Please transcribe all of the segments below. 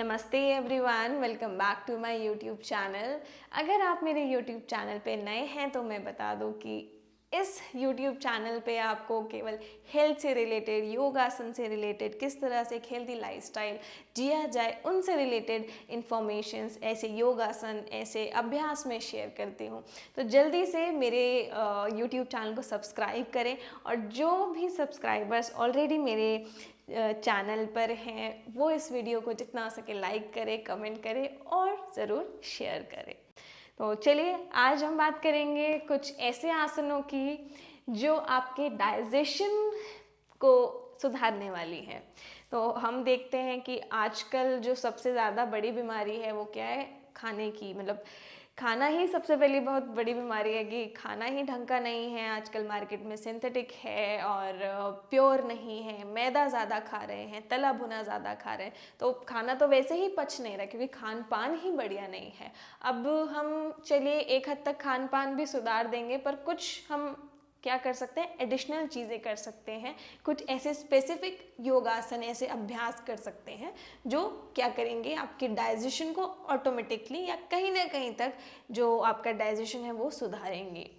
नमस्ते everyone, welcome back to my YouTube channel. अगर आप मेरे यूट्यूब चैनल पे नए हैं तो मैं बता दूं कि इस यूट्यूब चैनल पे आपको केवल हेल्थ से रिलेटेड, योगासन से रिलेटेड, किस तरह से एक हेल्दी लाइफस्टाइल जिया जाए उनसे रिलेटेड इन्फॉर्मेशंस, ऐसे योगासन, ऐसे अभ्यास में शेयर करती हूँ। तो जल्दी से मेरे यूट्यूब चैनल को सब्सक्राइब करें और जो भी सब्सक्राइबर्स ऑलरेडी मेरे चैनल पर हैं वो इस वीडियो को जितना हो सके लाइक करें, कमेंट करें और ज़रूर शेयर करें। तो चलिए आज हम बात करेंगे कुछ ऐसे आसनों की जो आपके डाइजेशन को सुधारने वाली है। तो हम देखते हैं कि आजकल जो सबसे ज़्यादा बड़ी बीमारी है वो क्या है? खाने की, मतलब खाना ही सबसे पहली बहुत बड़ी बीमारी है कि खाना ही ढंग का नहीं है। आजकल मार्केट में सिंथेटिक है और प्योर नहीं है, मैदा ज़्यादा खा रहे हैं, तला भुना ज़्यादा खा रहे हैं, तो खाना तो वैसे ही पच नहीं रहा क्योंकि खान पान ही बढ़िया नहीं है। अब हम चलिए एक हद तक खान पान भी सुधार देंगे, पर कुछ हम क्या कर सकते हैं, एडिशनल चीज़ें कर सकते हैं। कुछ ऐसे स्पेसिफिक योगासन, ऐसे अभ्यास कर सकते हैं जो क्या करेंगे, आपके डाइजेशन को ऑटोमेटिकली या कहीं ना कहीं तक जो आपका डाइजेशन है वो सुधारेंगे।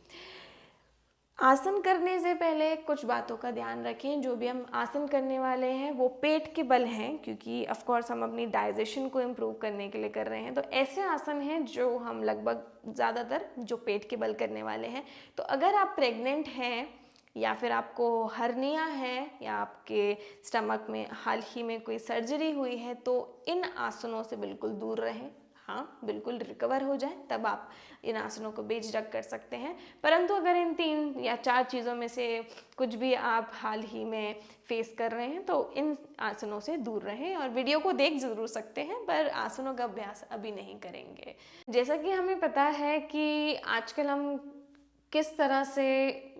आसन करने से पहले कुछ बातों का ध्यान रखें। जो भी हम आसन करने वाले हैं वो पेट के बल हैं, क्योंकि ऑफ कोर्स हम अपनी डाइजेशन को इम्प्रूव करने के लिए कर रहे हैं। तो ऐसे आसन हैं जो हम लगभग ज़्यादातर जो पेट के बल करने वाले हैं। तो अगर आप प्रेग्नेंट हैं या फिर आपको हर्निया है या आपके स्टमक में हाल ही में कोई सर्जरी हुई है तो इन आसनों से बिल्कुल दूर रहें। हाँ, बिल्कुल रिकवर हो जाए तब आप इन आसनों को बेझिझक कर सकते हैं। परंतु अगर इन 3 या 4 चीज़ों में से कुछ भी आप हाल ही में फेस कर रहे हैं तो इन आसनों से दूर रहें और वीडियो को देख ज़रूर सकते हैं पर आसनों का अभ्यास अभी नहीं करेंगे। जैसा कि हमें पता है कि आजकल हम किस तरह से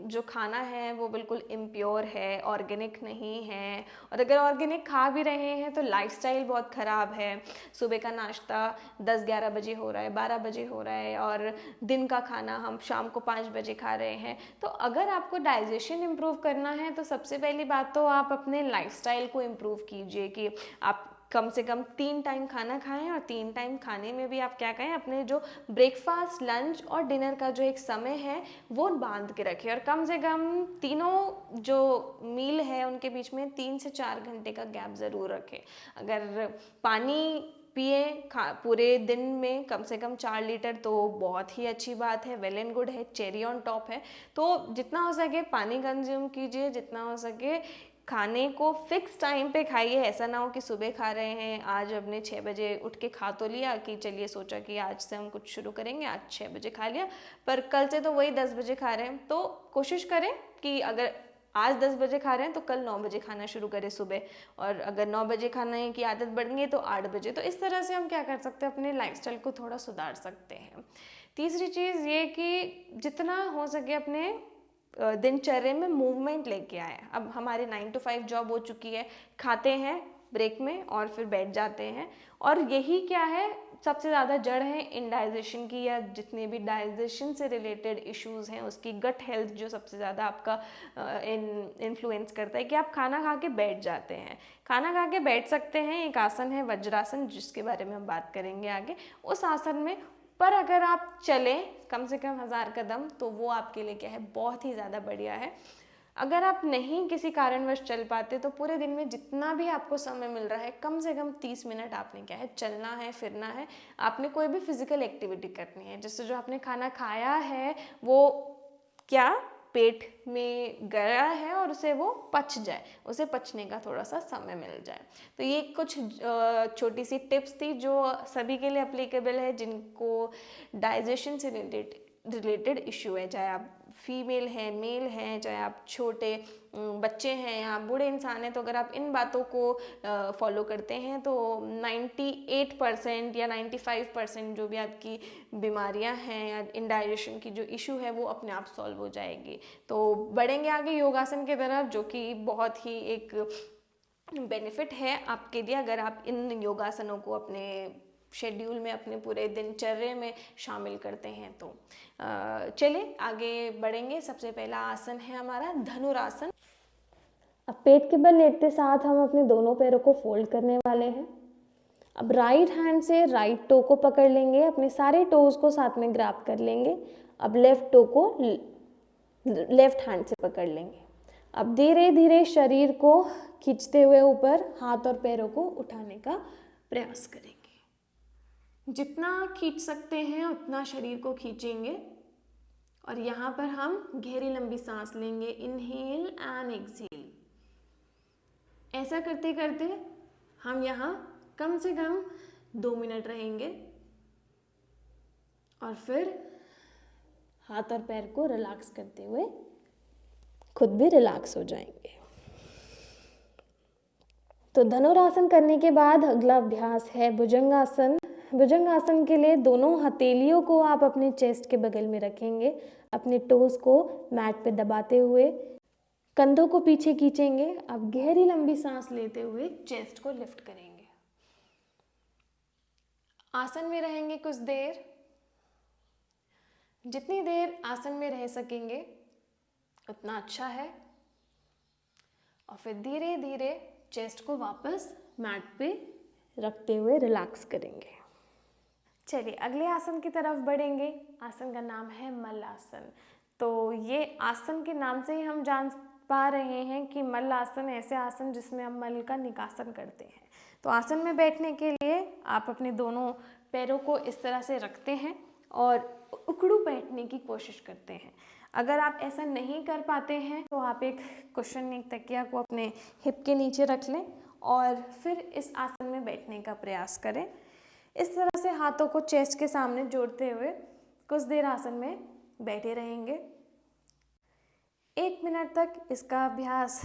जो खाना है वो बिल्कुल इम्प्योर है, ऑर्गेनिक नहीं है, और अगर ऑर्गेनिक खा भी रहे हैं तो लाइफस्टाइल बहुत ख़राब है। सुबह का नाश्ता 10-11 बजे हो रहा है, 12 बजे हो रहा है और दिन का खाना हम शाम को 5 बजे खा रहे हैं। तो अगर आपको डाइजेशन इम्प्रूव करना है तो सबसे पहली बात तो आप अपने लाइफस्टाइल को इम्प्रूव कीजिए कि आप कम से कम 3 टाइम खाना खाएं और 3 टाइम खाने में भी आप क्या करें, अपने जो ब्रेकफास्ट, लंच और डिनर का जो एक समय है वो बांध के रखें और कम से कम तीनों जो मील है उनके बीच में 3 से 4 घंटे का गैप ज़रूर रखें। अगर पानी पिए पूरे दिन में कम से कम 4 लीटर तो बहुत ही अच्छी बात है, वेल एंड गुड है, चेरी ऑन टॉप है। तो जितना हो सके पानी कंज्यूम कीजिए, जितना हो सके खाने को फिक्स टाइम पे खाइए। ऐसा ना हो कि सुबह खा रहे हैं, आज अपने 6 बजे उठ के खा तो लिया कि चलिए सोचा कि आज से हम कुछ शुरू करेंगे, आज 6 बजे खा लिया पर कल से तो वही 10 बजे खा रहे हैं। तो कोशिश करें कि अगर आज 10 बजे खा रहे हैं तो कल 9 बजे खाना शुरू करें सुबह, और अगर 9 बजे खाने की आदत बढ़ गई तो 8 बजे। तो इस तरह से हम क्या कर सकते हैं, अपने लाइफस्टाइल को थोड़ा सुधार सकते हैं। तीसरी चीज़ ये कि जितना हो सके अपने दिनचर्या में मूवमेंट लेके आए। अब हमारे 9 to 5 जॉब हो चुकी है, खाते हैं ब्रेक में और फिर बैठ जाते हैं, और यही क्या है, सबसे ज़्यादा जड़ है इंडाइजेशन की, या जितने भी डाइजेशन से रिलेटेड इश्यूज़ हैं उसकी, गट हेल्थ जो सबसे ज़्यादा आपका इन्फ्लुएंस करता है कि आप खाना खा के बैठ जाते हैं। खाना खा के बैठ सकते हैं, एक आसन है वज्रासन जिसके बारे में हम बात करेंगे आगे, उस आसन में। पर अगर आप चलें कम से कम 1000 कदम तो वो आपके लिए क्या है, बहुत ही ज़्यादा बढ़िया है। अगर आप नहीं किसी कारणवश चल पाते तो पूरे दिन में जितना भी आपको समय मिल रहा है कम से कम 30 मिनट आपने क्या है, चलना है, फिरना है, आपने कोई भी फिजिकल एक्टिविटी करनी है जिससे जो आपने खाना खाया है वो क्या पेट में गया है और उसे वो पच जाए, उसे पचने का थोड़ा सा समय मिल जाए। तो ये कुछ छोटी सी टिप्स थी जो सभी के लिए अप्लीकेबल है जिनको डाइजेशन से रिलेटेड इशू है, चाहे आप फीमेल हैं, मेल हैं, चाहे आप छोटे बच्चे हैं या बूढ़े इंसान हैं। तो अगर आप इन बातों को फॉलो करते हैं तो 98% या 95% जो भी आपकी बीमारियां हैं या इंडाइजेशन की जो इशू है वो अपने आप सॉल्व हो जाएगी। तो बढ़ेंगे आगे योगासन की तरफ, जो कि बहुत ही एक बेनिफिट है आपके लिए अगर आप इन योगासनों को अपने शेड्यूल में, अपने पूरे दिनचर्या में शामिल करते हैं। तो चलिए आगे बढ़ेंगे। सबसे पहला आसन है हमारा धनुरासन। अब पेट के बल लेटते साथ हम अपने दोनों पैरों को फोल्ड करने वाले हैं। अब राइट हैंड से राइट टो को पकड़ लेंगे, अपने सारे टोज को साथ में ग्रैब कर लेंगे। अब लेफ्ट टो को लेफ्ट हैंड से पकड़ लेंगे। अब धीरे धीरे शरीर को खींचते हुए ऊपर हाथ और पैरों को उठाने का प्रयास करेंगे। जितना खींच सकते हैं उतना शरीर को खींचेंगे और यहाँ पर हम गहरी लंबी सांस लेंगे, इनहेल एंड एक्सहेल। ऐसा करते करते हम यहाँ कम से कम 2 मिनट रहेंगे और फिर हाथ और पैर को रिलैक्स करते हुए खुद भी रिलैक्स हो जाएंगे। तो धनुरासन करने के बाद अगला अभ्यास है भुजंगासन। भुजंगासन के लिए दोनों हथेलियों को आप अपने चेस्ट के बगल में रखेंगे, अपने टोज को मैट पे दबाते हुए कंधों को पीछे खींचेंगे। अब गहरी लंबी सांस लेते हुए चेस्ट को लिफ्ट करेंगे। आसन में रहेंगे कुछ देर, जितनी देर आसन में रह सकेंगे उतना अच्छा है। और फिर धीरे धीरे चेस्ट को वापस मैट पे रखते हुए रिलैक्स करेंगे। चलिए अगले आसन की तरफ बढ़ेंगे। आसन का नाम है मल्लासन। तो ये आसन के नाम से ही हम जान पा रहे हैं कि मल्लासन ऐसे आसन जिसमें हम मल का निकासन करते हैं। तो आसन में बैठने के लिए आप अपने दोनों पैरों को इस तरह से रखते हैं और उकड़ू बैठने की कोशिश करते हैं। अगर आप ऐसा नहीं कर पाते हैं तो आप एक कुशन, एक तकिया को अपने हिप के नीचे रख लें और फिर इस आसन में बैठने का प्रयास करें। इस तरह से हाथों को चेस्ट के सामने जोड़ते हुए कुछ देर आसन में बैठे रहेंगे। 1 मिनट तक इसका अभ्यास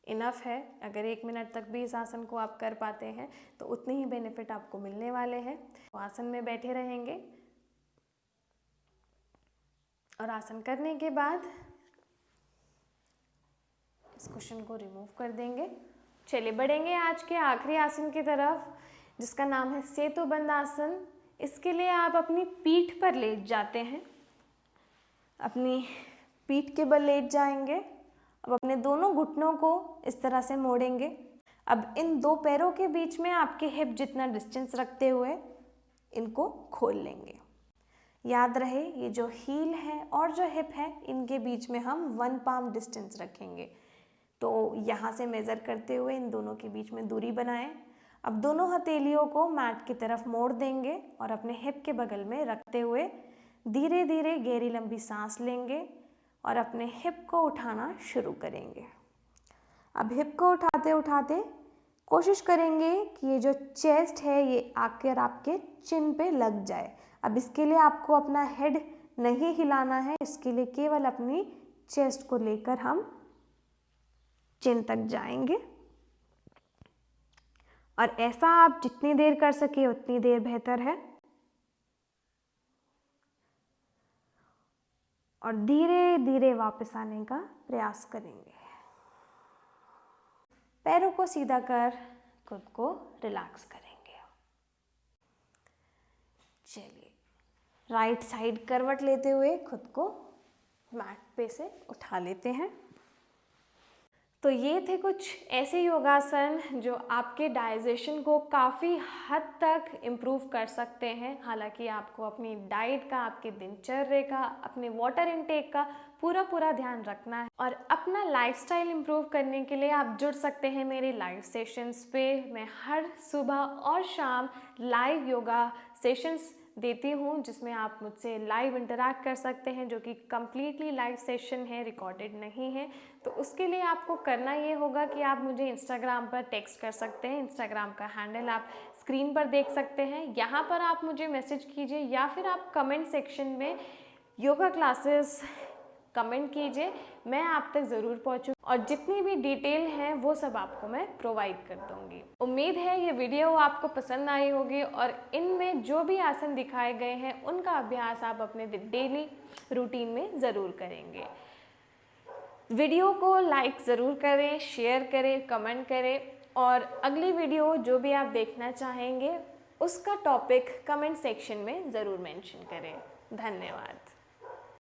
इनफ है। अगर 1 मिनट तक भी इस आसन को आप कर पाते हैं तो उतने ही बेनिफिट आपको मिलने वाले हैं। तो आसन में बैठे रहेंगे और आसन करने के बाद इस कुशन को रिमूव कर देंगे। चलिए बढ़ेंगे आज के आखिरी आसन की तरफ, जिसका नाम है सेतुबंध आसन। इसके लिए आप अपनी पीठ पर लेट जाते हैं, अपनी पीठ के बल लेट जाएंगे। अब अपने दोनों घुटनों को इस तरह से मोड़ेंगे। अब इन 2 पैरों के बीच में आपके हिप जितना डिस्टेंस रखते हुए इनको खोल लेंगे। याद रहे ये जो हील है और जो हिप है इनके बीच में हम 1 पाम डिस्टेंस रखेंगे। तो यहाँ से मेज़र करते हुए इन दोनों के बीच में दूरी बनाएं। अब दोनों हथेलियों को मैट की तरफ मोड़ देंगे और अपने हिप के बगल में रखते हुए धीरे धीरे गहरी लंबी सांस लेंगे और अपने हिप को उठाना शुरू करेंगे। अब हिप को उठाते उठाते कोशिश करेंगे कि ये जो चेस्ट है ये आकर आपके चिन पे लग जाए। अब इसके लिए आपको अपना हेड नहीं हिलाना है, इसके लिए केवल अपनी चेस्ट को लेकर हम चिन तक जाएंगे। और ऐसा आप जितनी देर कर सके उतनी देर बेहतर है। और धीरे धीरे वापस आने का प्रयास करेंगे। पैरों को सीधा कर खुद को रिलैक्स करेंगे। चलिए राइट साइड करवट लेते हुए खुद को मैट पे से उठा लेते हैं। तो ये थे कुछ ऐसे योगासन जो आपके डाइजेशन को काफ़ी हद तक इम्प्रूव कर सकते हैं। हालांकि आपको अपनी डाइट का, आपके दिनचर्या का, अपने वाटर इनटेक का पूरा ध्यान रखना है। और अपना लाइफस्टाइल इम्प्रूव करने के लिए आप जुड़ सकते हैं मेरे लाइव सेशंस पे। मैं हर सुबह और शाम लाइव योगा सेशंस देती हूँ जिसमें आप मुझसे लाइव इंटरैक्ट कर सकते हैं, जो कि कम्प्लीटली लाइव सेशन है, रिकॉर्डेड नहीं है। तो उसके लिए आपको करना ये होगा कि आप मुझे इंस्टाग्राम पर टेक्स्ट कर सकते हैं। इंस्टाग्राम का हैंडल आप स्क्रीन पर देख सकते हैं। यहाँ पर आप मुझे मैसेज कीजिए या फिर आप कमेंट सेक्शन में योगा क्लासेस कमेंट कीजिए, मैं आप तक ज़रूर पहुँचूँ और जितनी भी डिटेल है वो सब आपको मैं प्रोवाइड कर दूँगी। उम्मीद है ये वीडियो आपको पसंद आई होगी और इनमें जो भी आसन दिखाए गए हैं उनका अभ्यास आप अपने डेली रूटीन में ज़रूर करेंगे। वीडियो को लाइक ज़रूर करें, शेयर करें, कमेंट करें और अगली वीडियो जो भी आप देखना चाहेंगे उसका टॉपिक कमेंट सेक्शन में ज़रूर मेंशन करें। धन्यवाद।